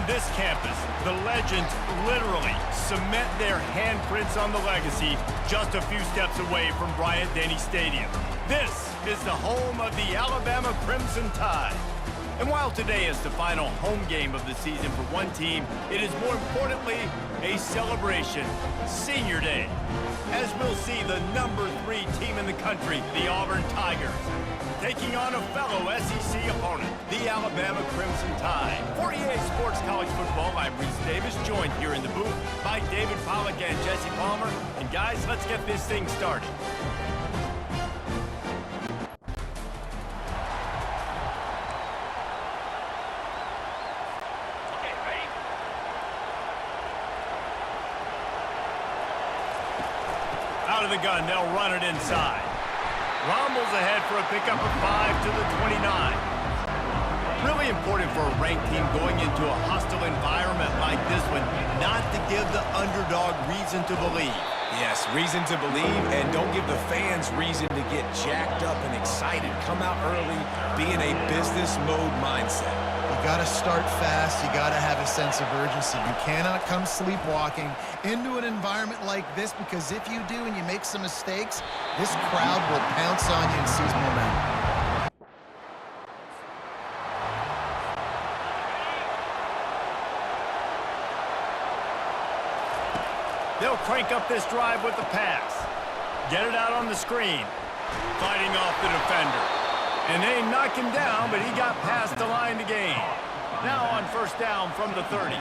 this campus, the legends literally cement their handprints on the legacy just a few steps away from Bryant-Denny Stadium. This is the home of the Alabama Crimson Tide. And while today is the final home game of the season for one team, it is more importantly a celebration, Senior Day, as we'll see the #3 team in the country, the Auburn Tigers, taking on a fellow SEC opponent, the Alabama Crimson Tide. For EA Sports College Football, I'm Reese Davis, joined here in the booth by David Pollack and Jesse Palmer. And guys, let's get this thing started. Out of the gun, they'll run it inside. Rommel's ahead for a pickup of 5 to the 29. Really important for a ranked team going into a hostile environment like this one, not to give the underdog reason to believe. Yes, reason to believe, and don't give the fans reason to get jacked up and excited. Come out early, be in a business mode mindset. You got to start fast. You got to have a sense of urgency. You cannot come sleepwalking into an environment like this, because if you do and you make some mistakes, this crowd will pounce on you and seize momentum. They'll crank up this drive with the pass. Get it out on the screen. Fighting off the defender. And they knock him down, but he got past the line to gain. Now on first down from the 30.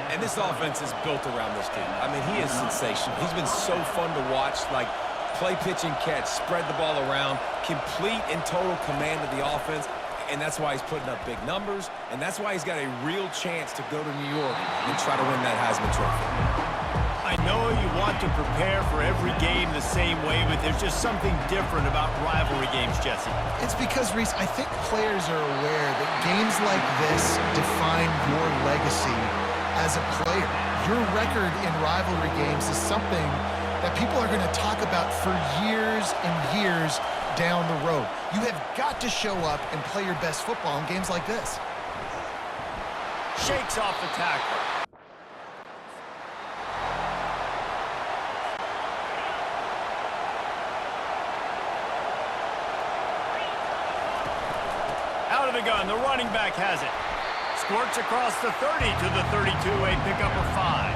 And this offense is built around this dude. I mean, he is sensational. He's been so fun to watch, like play, pitch, and catch, spread the ball around, complete and total command of the offense. And that's why he's putting up big numbers, and that's why he's got a real chance to go to New York and try to win that Heisman Trophy. I know you want to prepare for every game the same way, but there's just something different about rivalry games, Jesse. It's because, Reese, I think players are aware that games like this define your legacy as a player. Your record in rivalry games is something that people are going to talk about for years and years down the road. You have got to show up and play your best football in games like this. Shakes off the tackle. Out of the gun, the running back has it. Squirts across the 30 to the 32, a pickup of 5.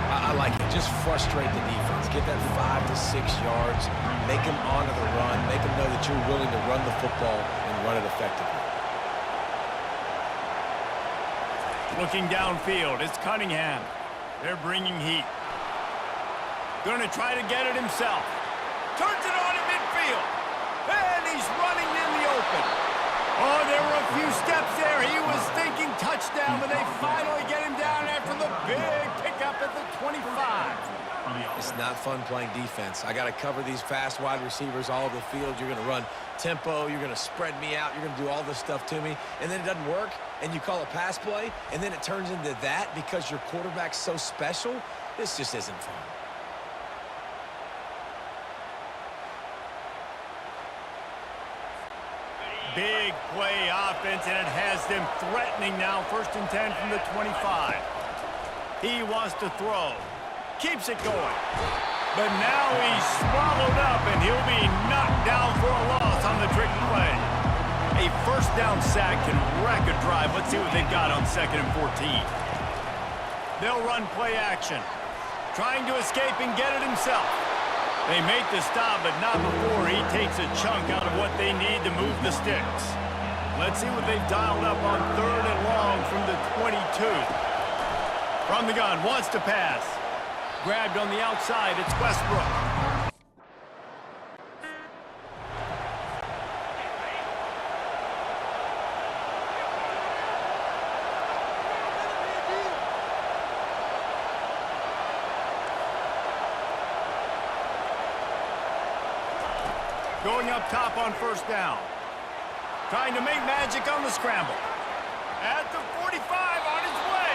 I like it. Just frustrate the defense. Get that 5 to 6 yards. Make them honor the run. Make them know that you're willing to run the football and run it effectively. Looking downfield, it's Cunningham. They're bringing heat. Going to try to get it himself. Turns it on in midfield. And he's running in the open. Oh, there were a few steps there. He was thinking touchdown, but they finally get him down after the big pickup at the 25. It's not fun playing defense. I got to cover these fast wide receivers all over the field. You're going to run tempo. You're going to spread me out. You're going to do all this stuff to me. And then it doesn't work, and you call a pass play, and then it turns into that because your quarterback's so special. This just isn't fun. Big play offense, and it has them threatening now. 1st and 10 from the 25. He wants to throw. Keeps it going. But now he's swallowed up, and he'll be knocked down for a loss on the trick play. A first down sack can wreck a drive. Let's see what they've got on 2nd and 14. They'll run play action. Trying to escape and get it himself. They make the stop, but not before he takes a chunk out of what they need to move the sticks. Let's see what they've dialed up on 3rd and long from the 22. From the gun, wants to pass. Grabbed on the outside, it's Westbrook. Going up top on 1st down. Trying to make magic on the scramble. At the 45 on his way.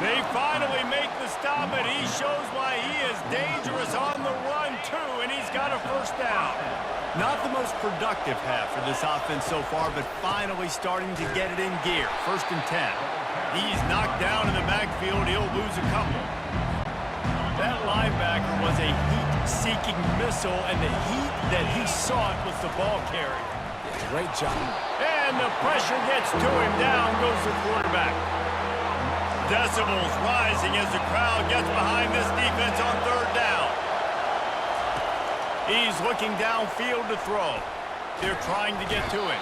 They finally make the stop, and he shows why he is dangerous on the run, too, and he's got a first down. Not the most productive half for this offense so far, but finally starting to get it in gear. 1st and 10. He's knocked down in the backfield. He'll lose a couple. That linebacker was a heat-seeking missile, and the heat that he sought was the ball carrier. Yeah, great job. And the pressure gets to him. Down goes the quarterback. Decibels rising as the crowd gets behind this defense on 3rd down. He's looking downfield to throw. They're trying to get to him.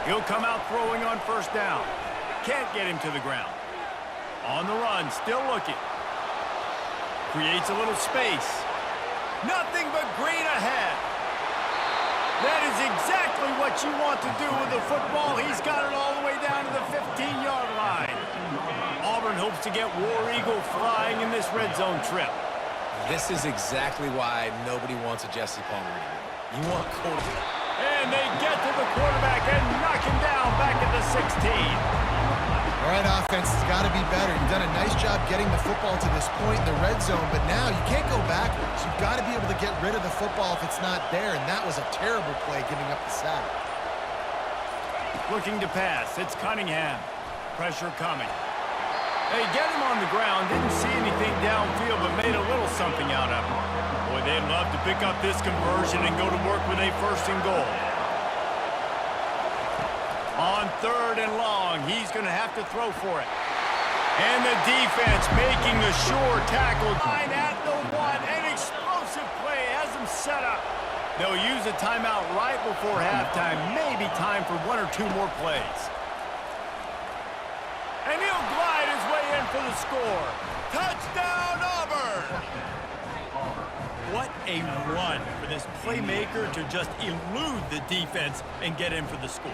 He'll come out throwing on 1st down. Can't get him to the ground. On the run, still looking. Creates a little space. Nothing but green ahead. That is exactly what you want to do with the football. He's got it all the way down to the 15-yard line. Auburn hopes to get War Eagle flying in this red zone trip. This is exactly why nobody wants a Jesse Palmer anymore. You want quarterback. And they get to the quarterback and knock him down back at the 16. All right, offense has got to be better. You've done a nice job getting the football to this point in the red zone, but now you can't go backwards. You've got to be able to get rid of the football if it's not there, and that was a terrible play giving up the sack. Looking to pass. It's Cunningham. Pressure coming. They get him on the ground. Didn't see anything downfield, but made a little something out of it. Boy, they'd love to pick up this conversion and go to work with a 1st and goal. On 3rd and long, he's going to have to throw for it. And the defense making the sure tackle. Line at the 1. An explosive play has them set up. They'll use a timeout right before halftime. Maybe time for 1 or 2 more plays. And he'll glide his way in for the score. Touchdown, Auburn! What a run for this playmaker to just elude the defense and get in for the score.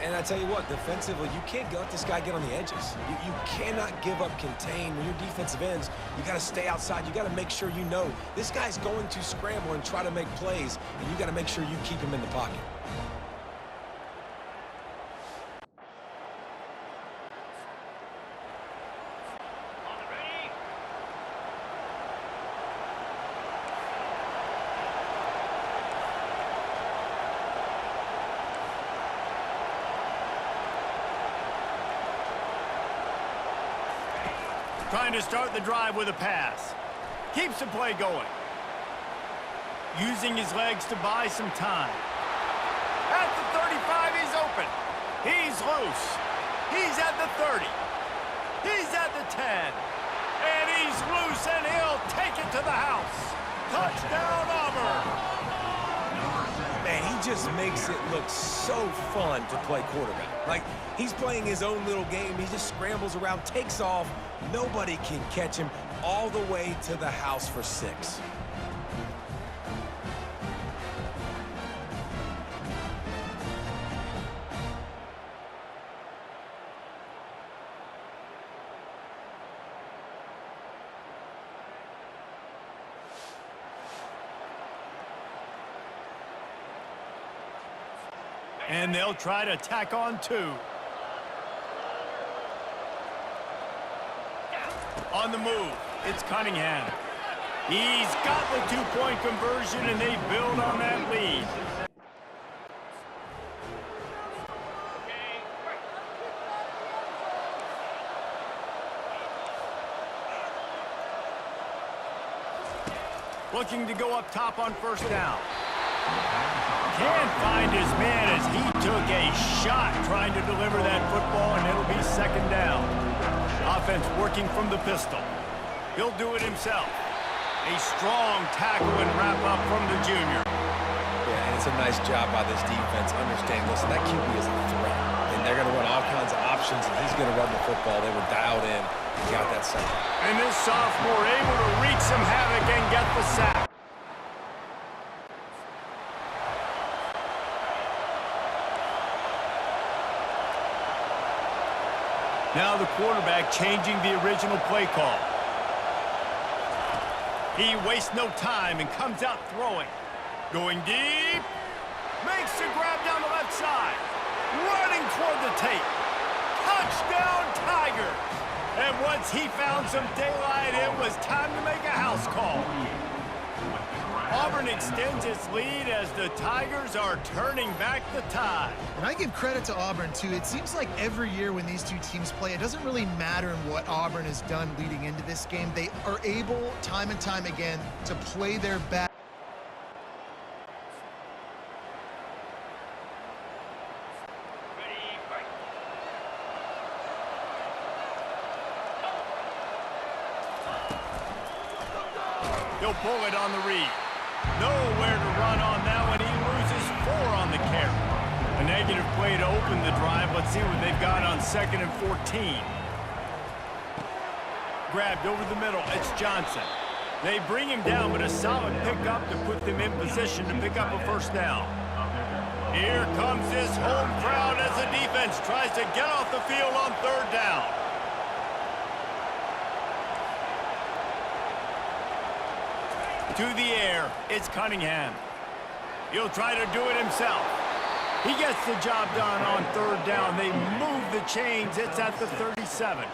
And I tell you what, defensively, you can't let this guy get on the edges. You cannot give up contain. When you're defensive ends, you got to stay outside. You got to make sure you know this guy's going to scramble and try to make plays, and you got to make sure you keep him in the pocket. Trying to start the drive with a pass. Keeps the play going. Using his legs to buy some time. At the 35, he's open. He's loose. He's at the 30. He's at the 10. And he's loose, and he'll take it to the house. Touchdown, Auburn. Man, he just makes it look so fun to play quarterback. Like, he's playing his own little game. He just scrambles around, takes off. Nobody can catch him all the way to the house for 6. And they'll try to tack on 2. On the move, it's Cunningham. He's got the 2-point conversion, and they build on that lead. Looking to go up top on 1st down. Can't find his man as he took a shot trying to deliver that football, and it'll be 2nd down. Offense working from the pistol. He'll do it himself. A strong tackle and wrap up from the junior. Yeah, and it's a nice job by this defense understanding this. That QB is a threat. And they're going to run all kinds of options, and he's going to run the football. They were dialed in and got that sack. And this sophomore able to wreak some havoc and get the sack. Now the quarterback changing the original play call. He wastes no time and comes out throwing. Going deep. Makes the grab down the left side. Running toward the tape. Touchdown, Tigers. And once he found some daylight, it was time to make a house call. Auburn extends its lead as the Tigers are turning back the tide. And I give credit to Auburn, too. It seems like every year when these two teams play, it doesn't really matter what Auburn has done leading into this game. They are able, time and time again, to play their best. He'll pull it on the read. Nowhere to run on that one. He loses 4 on the carry. A negative play to open the drive. Let's see what they've got on 2nd and 14. Grabbed over the middle. It's Johnson. They bring him down, but a solid pickup to put them in position to pick up a first down. Here comes this home crowd as the defense tries to get off the field on 3rd down. To the air, it's Cunningham. He'll try to do it himself. He gets the job done on 3rd down. They move the chains. It's at the 37.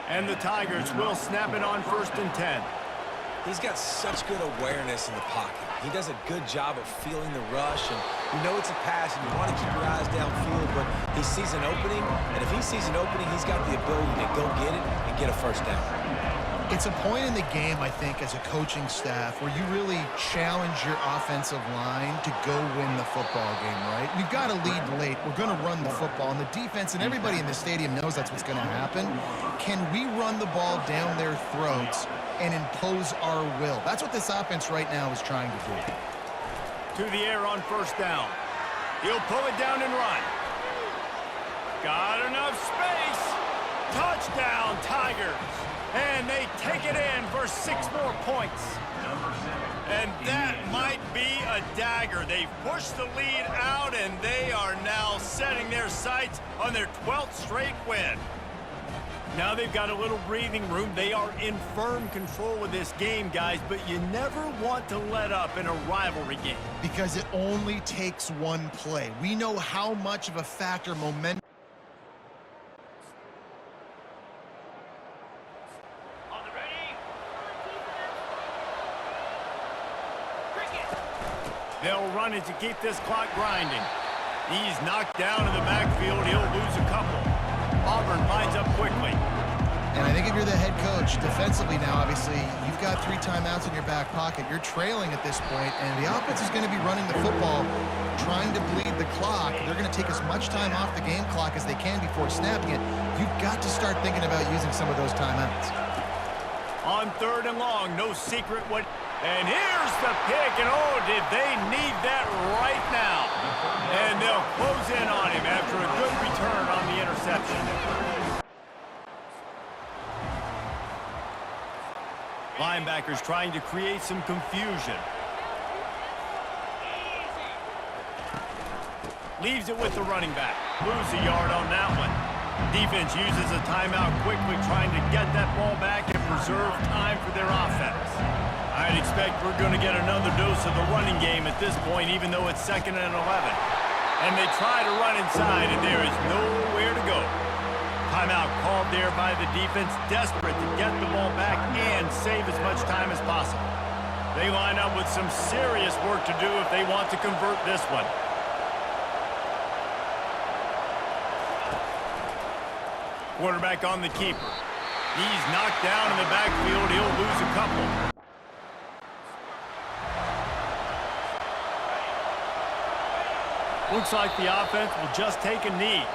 And the Tigers will snap it on 1st and 10. He's got such good awareness in the pocket. He does a good job of feeling the rush, and you know it's a pass, and you want to keep your eyes downfield, but he sees an opening, and if he sees an opening, he's got the ability to go get it and get a first down. It's a point in the game, I think, as a coaching staff where you really challenge your offensive line to go win the football game, right? We've got to lead late. We're going to run the football. And the defense and everybody in the stadium knows that's what's going to happen. Can we run the ball down their throats and impose our will? That's what this offense right now is trying to do. To the air on 1st down. He'll pull it down and run. Got enough space. Touchdown, Tigers. And they take it in for 6 more points. And that might be a dagger. They've pushed the lead out, and they are now setting their sights on their 12th straight win. Now they've got a little breathing room. They are in firm control of this game, guys, but you never want to let up in a rivalry game. Because it only takes one play. We know how much of a factor momentum. They'll run it to keep this clock grinding. He's knocked down in the backfield. He'll lose a couple. Auburn lines up quickly. And I think if you're the head coach, defensively now, obviously, you've got 3 timeouts in your back pocket. You're trailing at this point, and the offense is going to be running the football, trying to bleed the clock. They're going to take as much time off the game clock as they can before snapping it. You've got to start thinking about using some of those timeouts. On 3rd and long, no secret what... And here's the pick, and oh, did they need that right now. And they'll close in on him after a good return on the interception. Linebackers trying to create some confusion. Leaves it with the running back. Lose a yard on that one. Defense uses a timeout quickly, trying to get that ball back and preserve time for their offense. I'd expect we're going to get another dose of the running game at this point, even though it's 2nd and 11. And they try to run inside, and there is nowhere to go. Timeout called there by the defense, desperate to get the ball back and save as much time as possible. They line up with some serious work to do if they want to convert this one. Quarterback on the keeper. He's knocked down in the backfield. He'll lose a couple. Looks like the offense will just take a knee.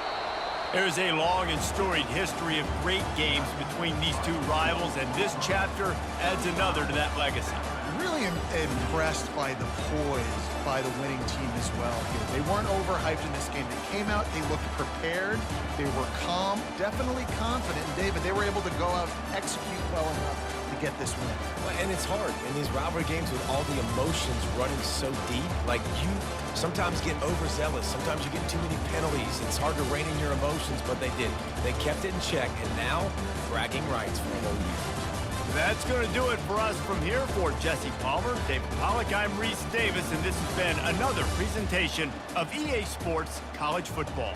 There's a long and storied history of great games between these two rivals, and this chapter adds another to that legacy. Really impressed by the poise by the winning team as well here. They weren't overhyped in this game. They came out, they looked prepared, they were calm, definitely confident. And David, they were able to go out and execute well enough to get this win. And it's hard in these rivalry games with all the emotions running so deep. Like, you sometimes get overzealous. Sometimes you get too many penalties. It's hard to rein in your emotions, but they did. They kept it in check, and now bragging rights for a whole year. That's going to do it for us from here. For Jesse Palmer, David Pollack, I'm Reese Davis, and this has been another presentation of EA Sports College Football.